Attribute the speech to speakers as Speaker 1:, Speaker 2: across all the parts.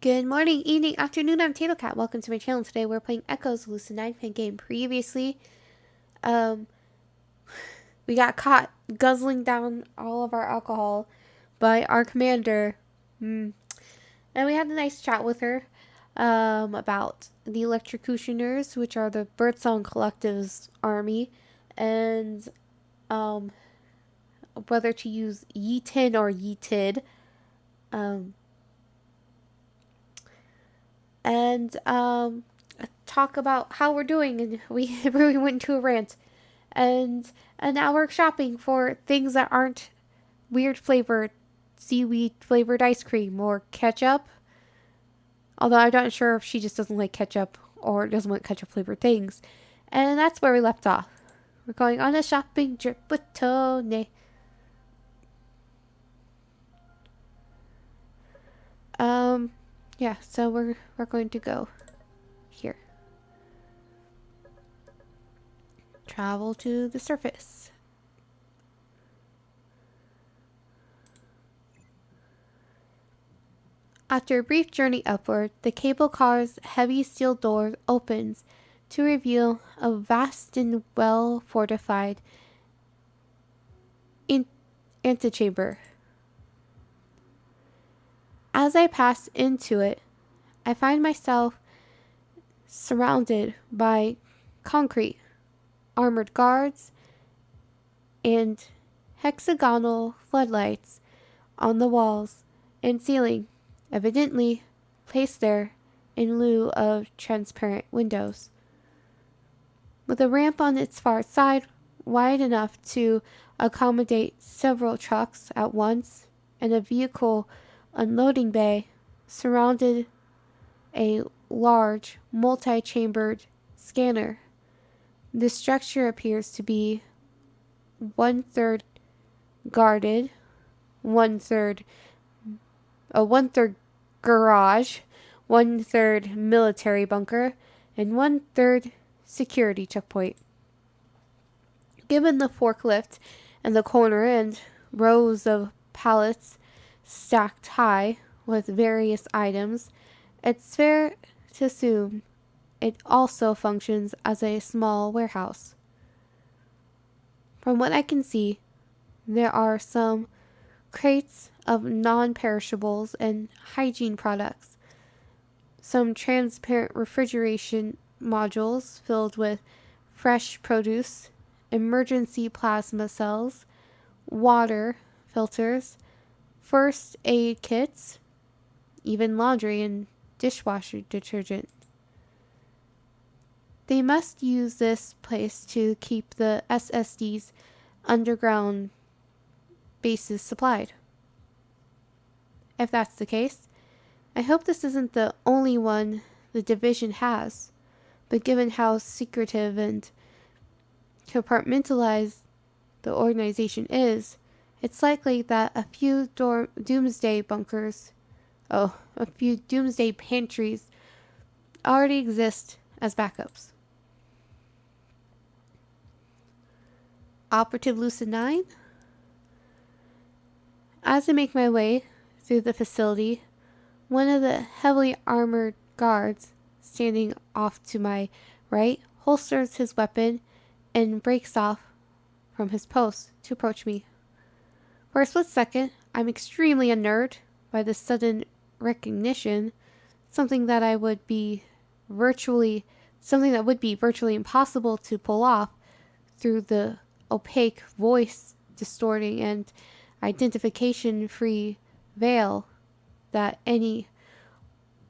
Speaker 1: Good morning, evening, afternoon. I'm tatocat. Welcome to my channel. Today we're playing Echoes Lucid9 Fangame. Previously, um, we got caught guzzling down all of our alcohol by our commander. And we had a nice chat with her about the Electrocutioners, which are the Birdsong Collective's army, and whether to use Yeetin or Yeetid. And talk about how we're doing, and we really went into a rant. And now we're shopping for things that aren't weird flavored, seaweed flavored ice cream or ketchup. Although I'm not sure if she just doesn't like ketchup or doesn't want ketchup flavored things. And that's where we left off. We're going on a shopping trip with Tony. Yeah, so we're going to go here. Travel to the surface. After a brief journey upward, the cable car's heavy steel door opens to reveal a vast and well-fortified antechamber. As I pass into it, I find myself surrounded by concrete, armored guards, and hexagonal floodlights on the walls and ceiling, evidently placed there in lieu of transparent windows. With a ramp on its far side, wide enough to accommodate several trucks at once, and a vehicle unloading bay surrounded a large, multi-chambered scanner. The structure appears to be 1/3 guarded, one-third garage, 1/3 military bunker, and 1/3 security checkpoint. Given the forklift in the corner and rows of pallets stacked high with various items, it's fair to assume it also functions as a small warehouse. From what I can see, there are some crates of non-perishables and hygiene products, some transparent refrigeration modules filled with fresh produce, emergency plasma cells, water filters, first aid kits, even laundry and dishwasher detergent. They must use this place to keep the SSD's underground bases supplied. If that's the case, I hope this isn't the only one the division has, but given how secretive and compartmentalized the organization is, it's likely that a few doomsday pantries already exist as backups. Operative Lucid9? As I make my way through the facility, one of the heavily armored guards standing off to my right holsters his weapon and breaks off from his post to approach me. For a split second, I'm extremely unnerved by this sudden recognition, something that would be virtually impossible to pull off through the opaque voice distorting and identification-free veil that any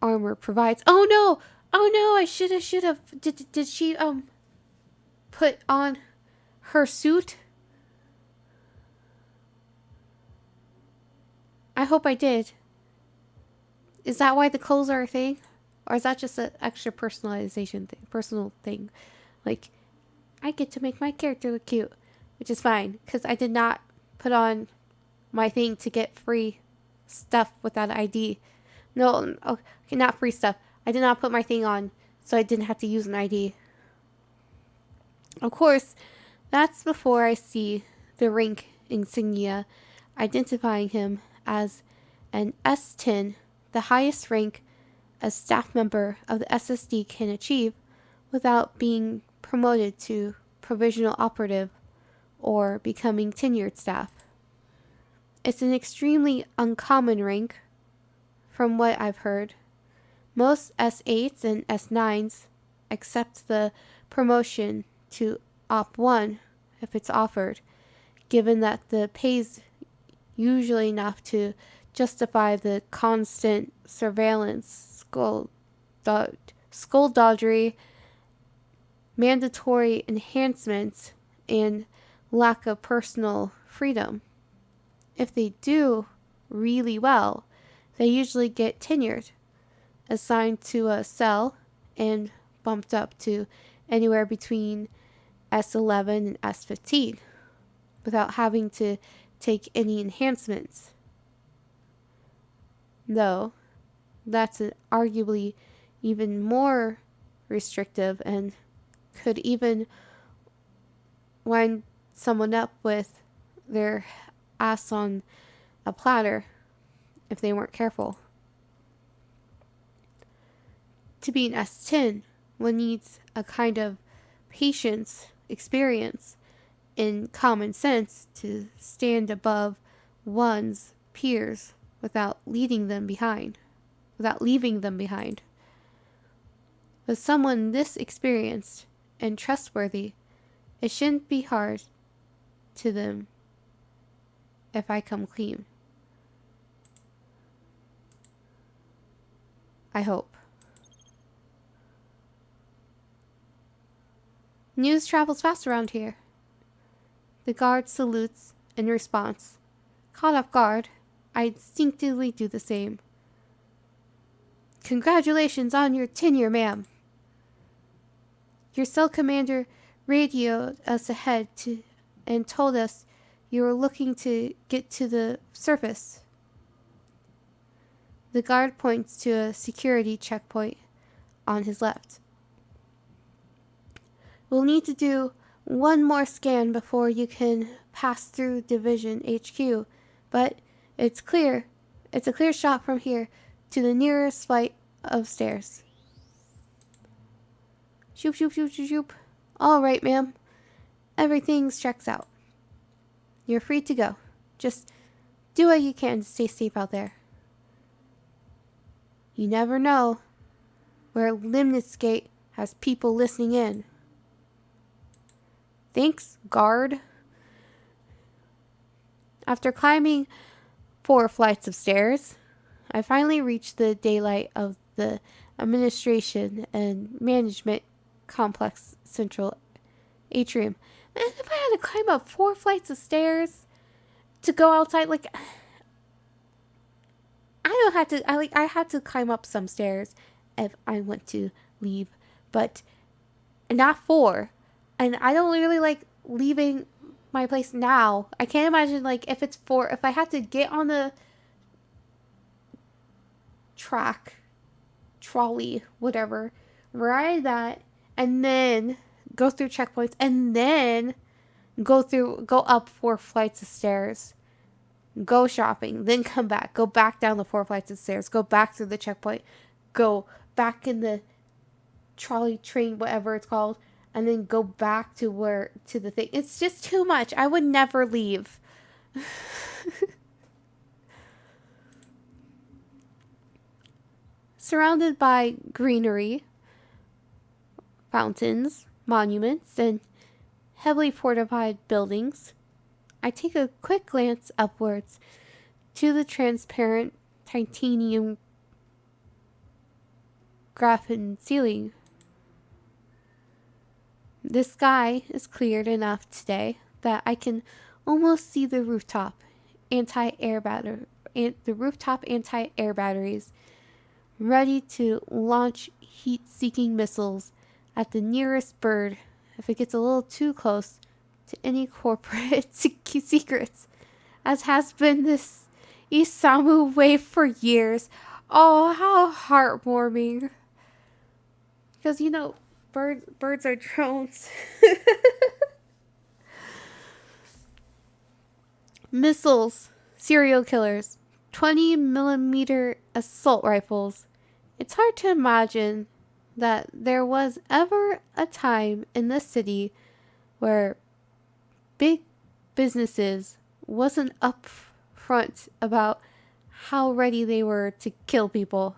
Speaker 1: armor provides. Oh no! I should have. Did she put on her suit? I hope I did. Is that why the clothes are a thing? Or is that just an extra personal thing? Like, I get to make my character look cute, which is fine, because I did not put on my thing to get free stuff without ID. No, okay, not free stuff. I did not put my thing on, so I didn't have to use an ID. Of course, that's before I see the rank insignia identifying him as an S10, the highest rank a staff member of the SSD can achieve without being promoted to provisional operative or becoming tenured staff. It's an extremely uncommon rank, from what I've heard. Most S8s and S9s accept the promotion to Op 1 if it's offered, given that the pay's usually enough to justify the constant surveillance, skullduggery, mandatory enhancements, and lack of personal freedom. If they do really well, they usually get tenured, assigned to a cell, and bumped up to anywhere between S11 and S15 without having to take any enhancements. Though, that's arguably even more restrictive and could even wind someone up with their ass on a platter if they weren't careful. To be an S10, one needs a kind of patience, experience, and common sense to stand above one's peers without leaving them behind. With someone this experienced and trustworthy, it shouldn't be hard to them if I come clean. I hope. News travels fast around here. The guard salutes in response. Caught off guard, I instinctively do the same. Congratulations on your tenure, ma'am. Your cell commander radioed us ahead and told us you were looking to get to the surface. The guard points to a security checkpoint on his left. We'll need to do one more scan before you can pass through Division HQ, but it's clear. It's a clear shot from here to the nearest flight of stairs. Shoop, shoop, shoop, shoop, shoop. All right, ma'am. Everything checks out. You're free to go. Just do what you can to stay safe out there. You never know where Limnitskate has people listening in. Thanks, guard. After climbing 4 flights of stairs, I finally reached the daylight of the administration and management complex central atrium. And if I had to climb up 4 flights of stairs to go outside, I had to climb up some stairs if I want to leave, but not 4. And I don't really like leaving my place now. I can't imagine if it's 4, if I had to get on the trolley, whatever, ride that, and then go through checkpoints, and then go up 4 flights of stairs, go shopping, then come back, go back down the 4 flights of stairs, go back through the checkpoint, go back in the trolley, train, whatever it's called, and then go back to the thing. It's just too much. I would never leave. Surrounded by greenery, fountains, monuments, and heavily fortified buildings, I take a quick glance upwards to the transparent titanium graphene ceiling. The sky is cleared enough today that I can almost see the rooftop anti-air batteries ready to launch heat-seeking missiles at the nearest bird if it gets a little too close to any corporate secrets, as has been this Isamu way for years. Oh, how heartwarming. Because, birds are drones. Missiles, serial killers, 20mm assault rifles, It's hard to imagine that there was ever a time in this city where big businesses wasn't upfront about how ready they were to kill people.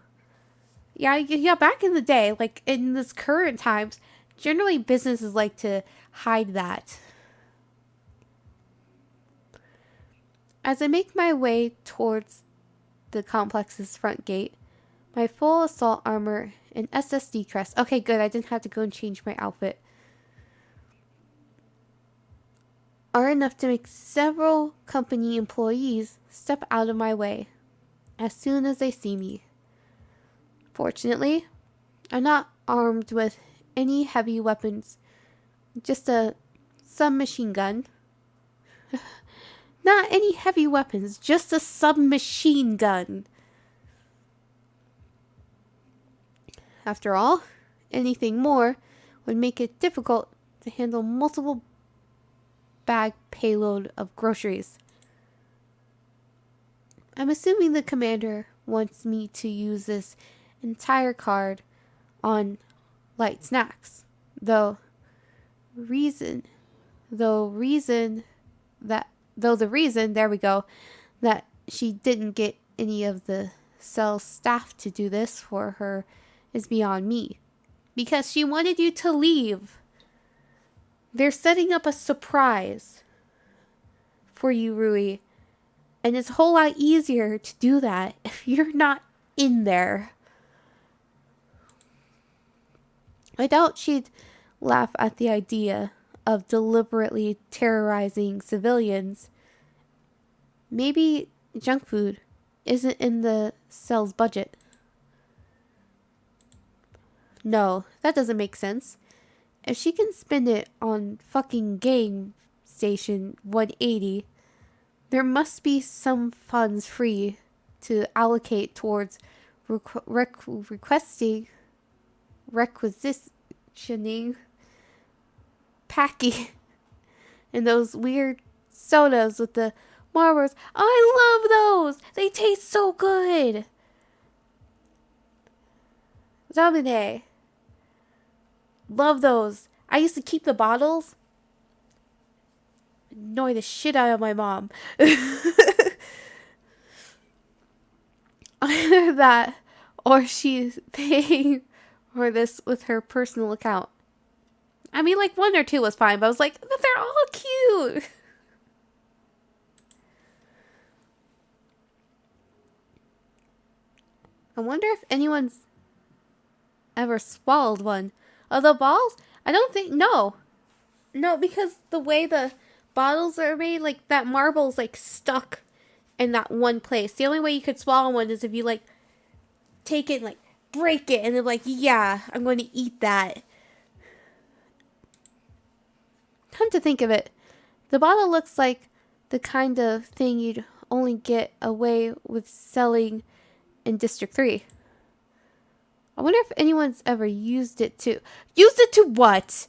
Speaker 1: Yeah, back in the day, like in this current times, generally businesses like to hide that. As I make my way towards the complex's front gate, my full assault armor and SSD crest. Okay, good, I didn't have to go and change my outfit. Are enough to make several company employees step out of my way as soon as they see me. Fortunately, I'm not armed with any heavy weapons, just a submachine gun. Not any heavy weapons, just a submachine gun. After all, anything more would make it difficult to handle multiple bag payload of groceries. I'm assuming the commander wants me to use this entire card on light snacks. Though the reason there we go, that she didn't get any of the cell staff to do this for her is beyond me. Because she wanted you to leave. They're setting up a surprise for you, Rui. And it's a whole lot easier to do that if you're not in there. I doubt she'd laugh at the idea of deliberately terrorizing civilians. Maybe junk food isn't in the cell's budget. No, that doesn't make sense. If she can spend it on fucking game station 180, there must be some funds free to allocate towards requisitioning packing and those weird sodas with the Marlboros. I love those! They taste so good! Domine. Love those. I used to keep the bottles. Annoy the shit out of my mom. Either that or she's paying for this with her personal account. I mean, like, 1 or 2 was fine, but I was like, but they're all cute. I wonder if anyone's ever swallowed one. Oh, the balls? I don't think, no. No, because the way the bottles are made, like, that marble's, like, stuck in that one place. The only way you could swallow one is if you, like, take it, like, break it, and then, like, yeah, I'm going to eat that. Come to think of it, the bottle looks like the kind of thing you'd only get away with selling in District 3. I wonder if anyone's ever used it to... Used it to what?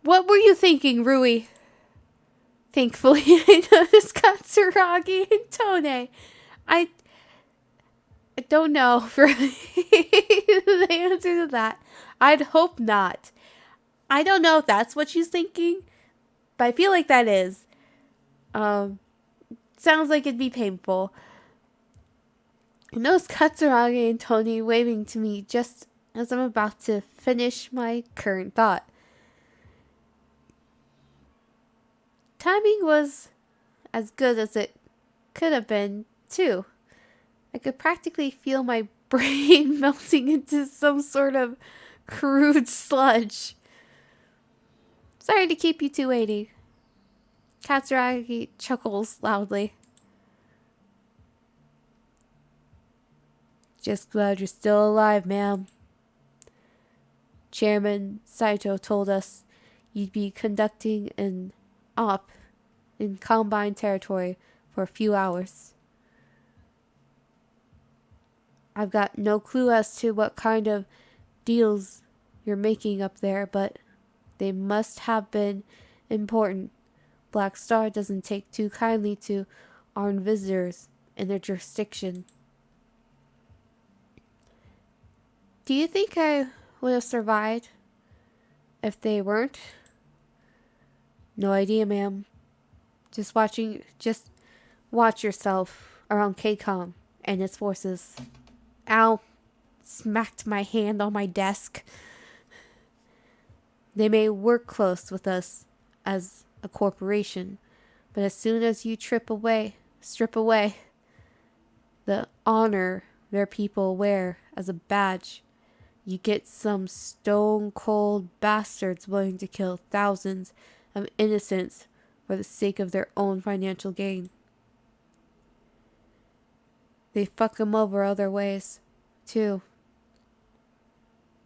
Speaker 1: What were you thinking, Rui? Thankfully, I noticed Katsuragi and Tone. I don't know for the answer to that. I'd hope not. I don't know if that's what she's thinking, but I feel like that is. Sounds like it'd be painful. I notice Katsuragi and Tony waving to me just as I'm about to finish my current thought. Timing was as good as it could have been, too. I could practically feel my brain melting into some sort of crude sludge. Sorry to keep you two waiting. Katsuragi chuckles loudly. Just glad you're still alive, ma'am. Chairman Saito told us you'd be conducting an op in Combine territory for a few hours. I've got no clue as to what kind of deals you're making up there, but they must have been important. Black Star doesn't take too kindly to armed visitors in their jurisdiction. Do you think I would have survived if they weren't? No idea, ma'am. Just watch yourself around KCOM and its forces. Ow. Smacked my hand on my desk. They may work close with us as a corporation, but as soon as you strip away the honor their people wear as a badge, you get some stone cold bastards willing to kill thousands of innocents for the sake of their own financial gain. They fuck them over other ways, too.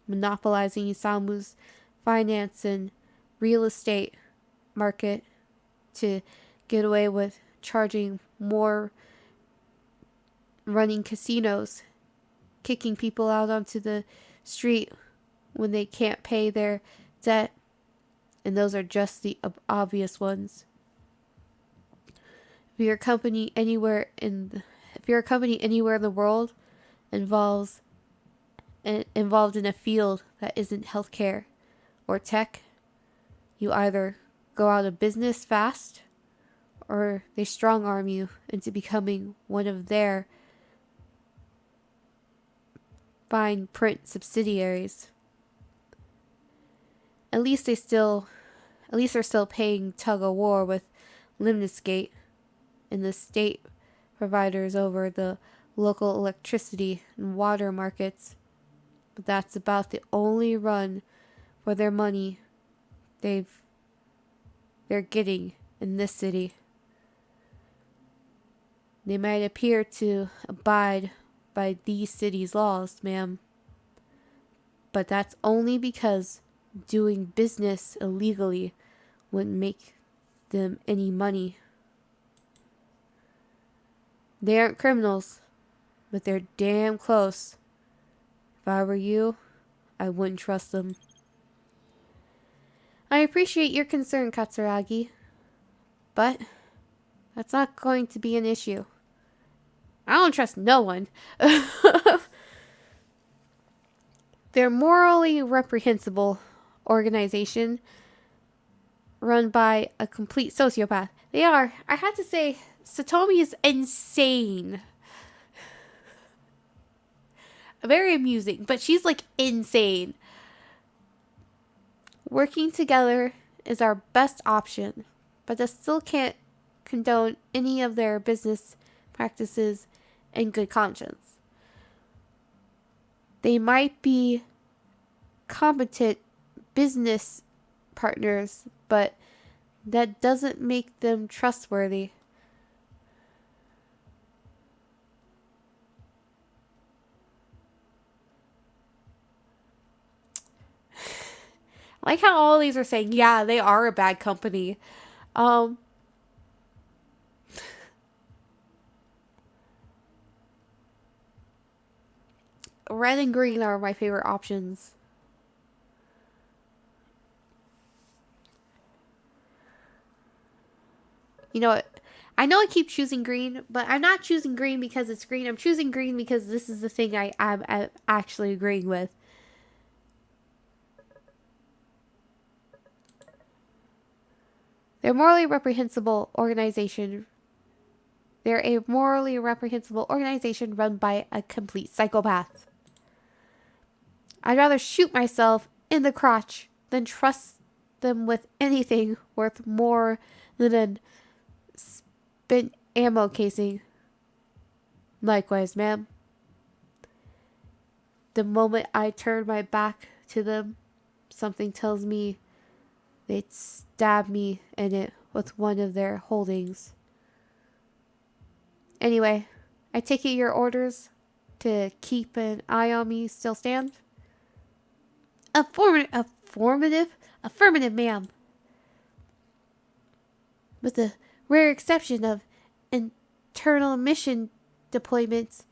Speaker 1: Monopolizing Isamu's finance and real estate market to get away with charging more, running casinos, kicking people out onto the street when they can't pay their debt, and those are just the obvious ones. If you're a company anywhere in the world involved in a field that isn't healthcare or tech, you either go out of business fast or they strong arm you into becoming one of their fine print subsidiaries. At least they're still paying tug of war with Limnisgate and the state providers over the local electricity and water markets. But that's about the only run for their money they're getting in this city. They might appear to abide by these city's laws, ma'am, but that's only because doing business illegally wouldn't make them any money. They aren't criminals, but they're damn close. If I were you, I wouldn't trust them. I appreciate your concern, Katsuragi, but that's not going to be an issue. I don't trust no one. They're a morally reprehensible organization run by a complete sociopath. They are. I had to say, Satomi is insane. Very amusing, but she's like insane. Working together is our best option, but that still can't condone any of their business practices in good conscience. They might be competent business partners, but that doesn't make them trustworthy. I like how all these are saying, yeah, they are a bad company. Red and green are my favorite options. You know what? I know I keep choosing green, but I'm not choosing green because it's green. I'm choosing green because this is the thing I'm actually agreeing with. They're a morally reprehensible organization. They're a morally reprehensible organization run by a complete psychopath. I'd rather shoot myself in the crotch than trust them with anything worth more than a spent ammo casing. Likewise, ma'am. The moment I turn my back to them, something tells me they'd stab me in it with one of their holdings. Anyway, I take it your orders to keep an eye on me still stand? Affirmative, ma'am. With the rare exception of internal mission deployments,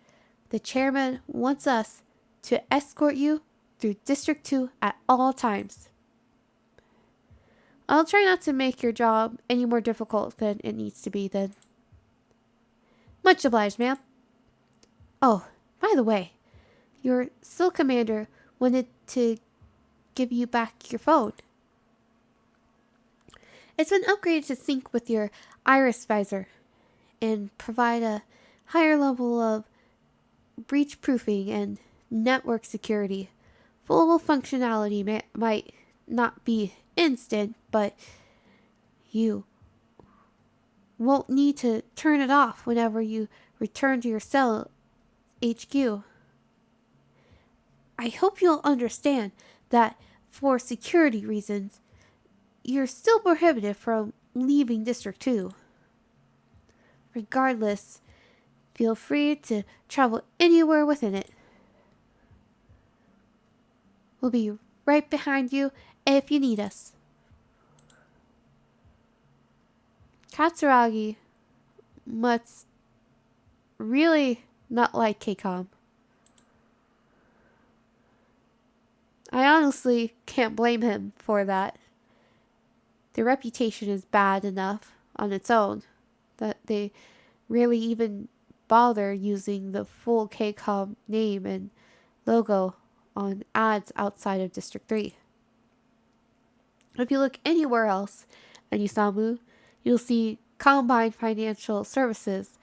Speaker 1: the chairman wants us to escort you through District 2 at all times. I'll try not to make your job any more difficult than it needs to be then. Much obliged, ma'am. Oh, by the way, your Silk Commander wanted to give you back your phone. It's been upgraded to sync with your iris visor and provide a higher level of breach proofing and network security. Full functionality might not be instant, but you won't need to turn it off whenever you return to your cell HQ. I hope you'll understand that for security reasons, you're still prohibited from leaving District 2. Regardless, feel free to travel anywhere within it. We'll be right behind you if you need us. Katsuragi must really not like KCOM. I honestly can't blame him for that. Their reputation is bad enough on its own that they rarely even bother using the full KCOM name and logo on ads outside of District 3. If you look anywhere else in Isamu, you'll see Combine Financial Services,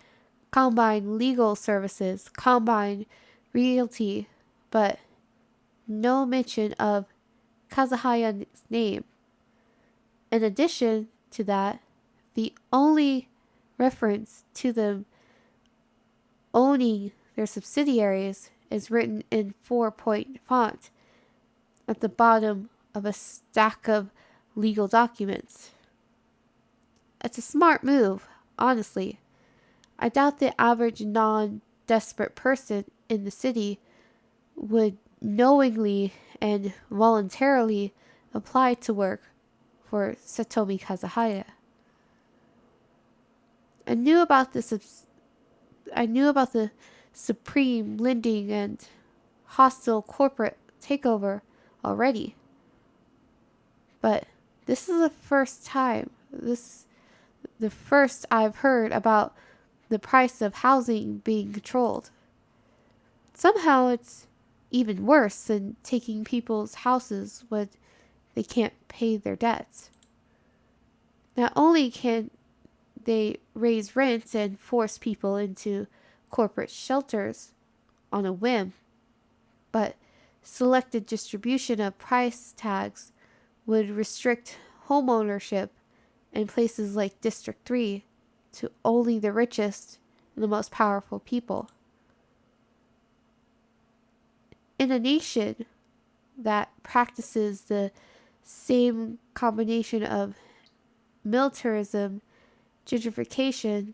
Speaker 1: Combine Legal Services, Combine Realty, but no mention of Kazuhaya's name. In addition to that, the only reference to them owning their subsidiaries is written in 4-point font at the bottom of a stack of legal documents. It's a smart move, honestly. I doubt the average non-desperate person in the city would knowingly and voluntarily apply to work for Satomi Kazuhaya. I knew about the supreme lending and hostile corporate takeover already. But this is the first I've heard about the price of housing being controlled. Somehow it's even worse than taking people's houses when they can't pay their debts. Not only can they raise rents and force people into corporate shelters on a whim, but selected distribution of price tags would restrict home ownership in places like District 3 to only the richest and the most powerful people. In a nation that practices the same combination of militarism, gentrification,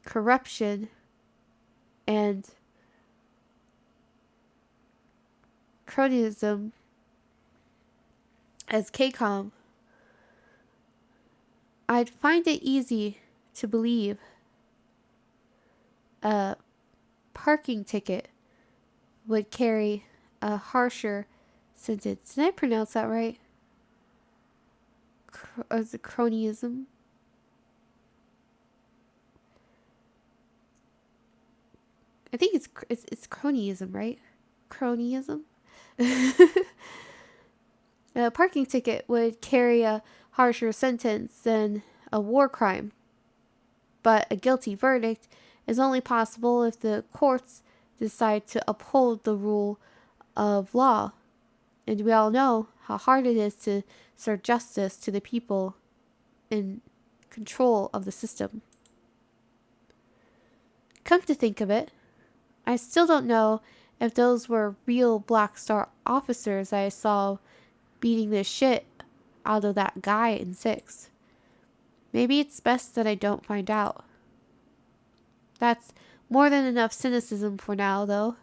Speaker 1: corruption, and cronyism as KCOM, I'd find it easy to believe a parking ticket would carry a harsher sentence. Did I pronounce that right? Is it cronyism? I think it's cronyism, right? Cronyism? A parking ticket would carry a harsher sentence than a war crime. But a guilty verdict is only possible if the courts decide to uphold the rule of law. And we all know how hard it is to serve justice to the people in control of the system. Come to think of it, I still don't know if those were real Black Star officers I saw beating the shit out of that guy in 6. Maybe it's best that I don't find out. That's more than enough cynicism for now, though.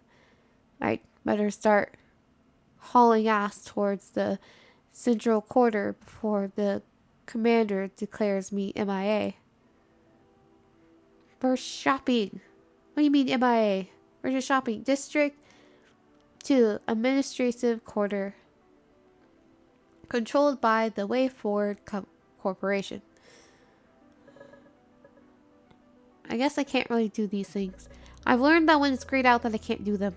Speaker 1: I'd better start hauling ass towards the central quarter before the commander declares me MIA. For shopping. What do you mean MIA? We're just shopping. District 2 Administrative Quarter. Controlled by the Way Forward Corporation. I guess I can't really do these things. I've learned that when it's grayed out that I can't do them.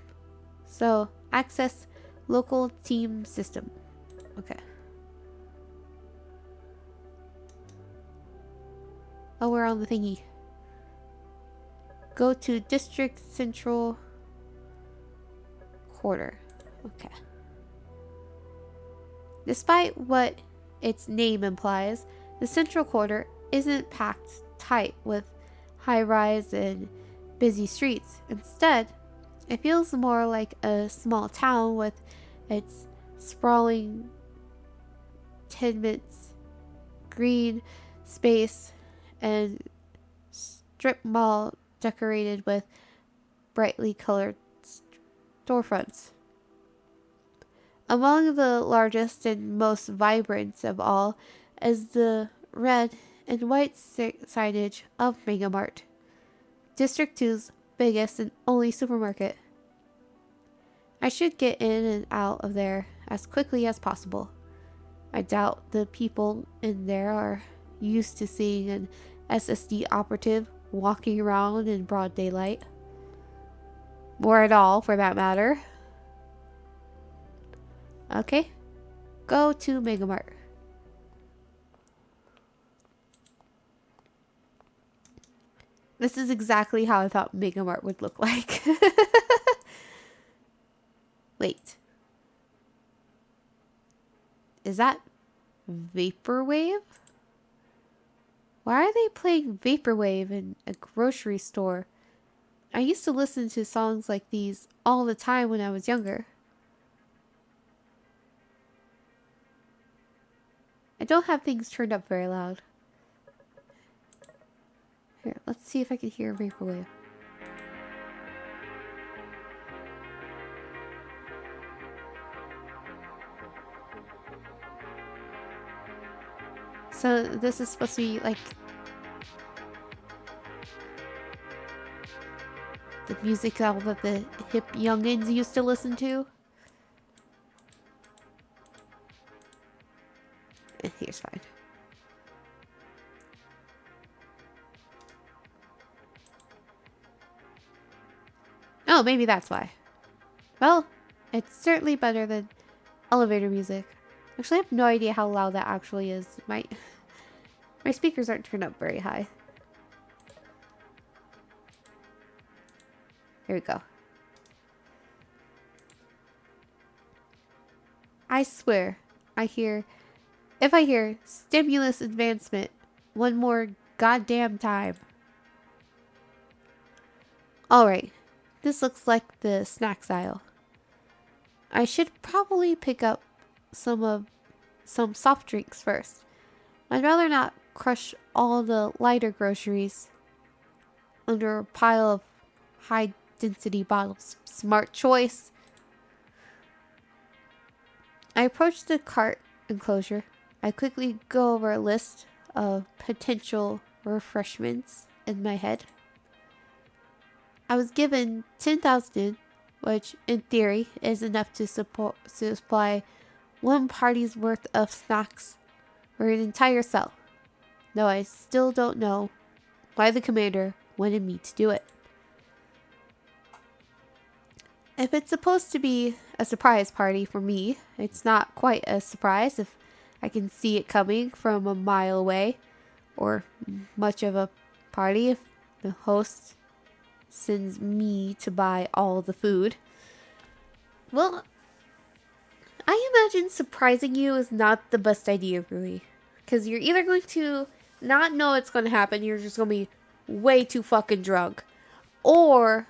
Speaker 1: So, access Local team system. Okay. Oh, we're on the thingy. Go to District Central Quarter. Okay. Despite what its name implies, the Central Quarter isn't packed tight with high-rise and busy streets. Instead, it feels more like a small town with its sprawling tenements, green space, and strip mall decorated with brightly colored storefronts. Among the largest and most vibrant of all is the red and white signage of Mart, District 2's biggest and only supermarket. I should get in and out of there as quickly as possible. I doubt the people in there are used to seeing an SSD operative walking around in broad daylight. Or at all, for that matter. Okay, go to Mart. This is exactly how I thought Mart would look like. Wait. Is that Vaporwave? Why are they playing Vaporwave in a grocery store? I used to listen to songs like these all the time when I was younger. I don't have things turned up very loud. Here, let's see if I can hear Vaporwave. So this is supposed to be like the music that the hip youngins used to listen to. Here's fine. Oh, maybe that's why. Well, it's certainly better than elevator music. Actually, I have no idea how loud that actually is. My speakers aren't turned up very high. Here we go. I swear, if I hear stimulus advancement one more goddamn time. Alright, this looks like the snacks aisle. I should probably pick up some soft drinks first. I'd rather not crush all the lighter groceries under a pile of high density bottles. Smart choice. I approach the cart enclosure. I quickly go over a list of potential refreshments in my head. I was given 10,000, which in theory is enough to supply one party's worth of snacks for an entire cell. Though I still don't know why the commander wanted me to do it. If it's supposed to be a surprise party for me, it's not quite a surprise if I can see it coming from a mile away, or much of a party if the host sends me to buy all the food. Well, I imagine surprising you is not the best idea, Rui. Because you're either going to not know it's going to happen, you're just going to be way too fucking drunk. Or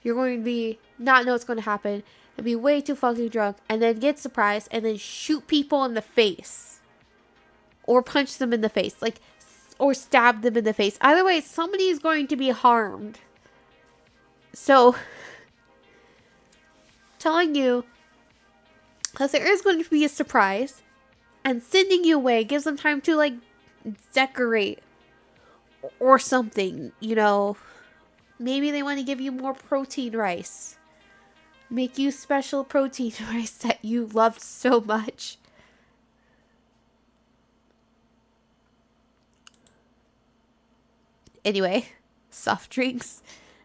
Speaker 1: you're going to be not know it's going to happen and be way too fucking drunk and then get surprised and then shoot people in the face. Or punch them in the face. Like, or stab them in the face. Either way, somebody is going to be harmed. So, telling you that there is going to be a surprise and sending you away gives them time to, like, decorate or something, you know. Maybe they want to give you more protein rice. Make you special protein rice that you loved so much. Anyway, soft drinks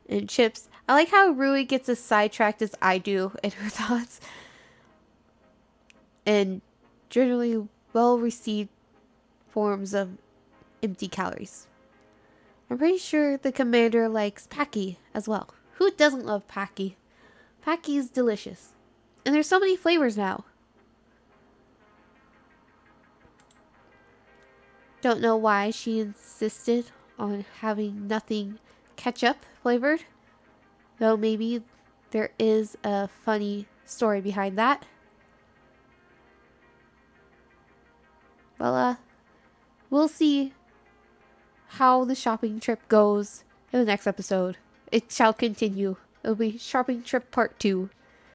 Speaker 1: and chips. I like how Rui gets as sidetracked as I do in her thoughts. and generally well received forms of empty calories. I'm pretty sure the commander likes Paki as well. Who doesn't love Paki? Paki is delicious. And there's so many flavors now. Don't know why she insisted on having nothing ketchup flavored. Though maybe there is a funny story behind that. Well, we'll see how the shopping trip goes in the next episode. It shall continue. It'll be shopping trip part 2.